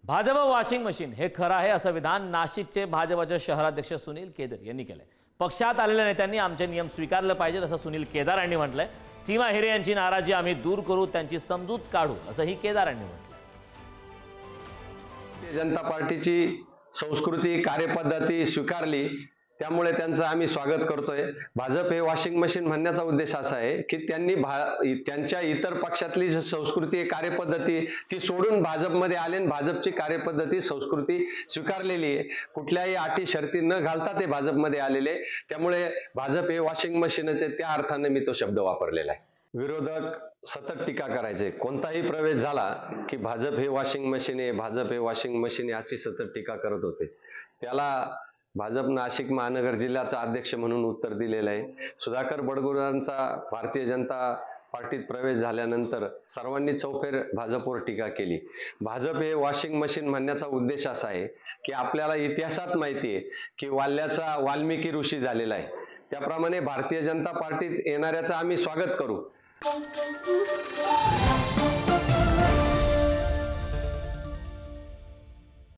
Bhajap washing machine हे खरं आहे असं विधान नाशिकचे भाजपचे शहराध्यक्ष सुनील केदार यांनी केलंय। पक्षात आलेल्या नेत्यांनी आमचे नियम स्वीकारले पाहिजेत असं सुनील केदार यांनी म्हटलंय। सीमा हिरे यांची नाराजी आम्ही दूर करू, त्यांची समजूत काढू असंही केदार यांनी म्हटलं। जनता पार्टीची संस्कृती कार्यपद्धती स्वीकारली, त्यामुळे त्यांचं आम्ही स्वागत करतोय। भाजप हे वॉशिंग मशीन म्हणण्याचा उद्देश असा आहे की त्यांनी त्यांच्या इतर पक्षातली संस्कृती कार्यपद्धती ती सोडून भाजपमध्ये आले आणि भाजपची कार्यपद्धती संस्कृती स्वीकारलेली आहे। कुठल्याही अटी शर्ती न घालता ते भाजपमध्ये आलेले, त्यामुळे भाजप हे वॉशिंग मशीनचे त्या अर्थाने मी तो शब्द वापरलेला आहे। विरोधक सतत टीका करायचे, कोणताही प्रवेश झाला की भाजप हे वॉशिंग मशीन आहे, भाजप हे वॉशिंग मशीन आहे अशी सतत टीका करत होते। त्याला भाजप नाशिक महानगर जिल्ह्याचा अध्यक्ष म्हणून उत्तर दिलेलं आहे। सुधाकर बडगुजरांचा भारतीय जनता पार्टीत प्रवेश झाल्यानंतर सर्वांनी चौफेर भाजपवर टीका केली। भाजप हे वॉशिंग मशीन म्हणण्याचा उद्देश असा आहे की आपल्याला इतिहासात माहिती आहे की वाल्याचा वाल्मिकी ऋषी झालेला आहे, त्याप्रमाणे भारतीय जनता पार्टीत येणाऱ्याचं आम्ही स्वागत करू।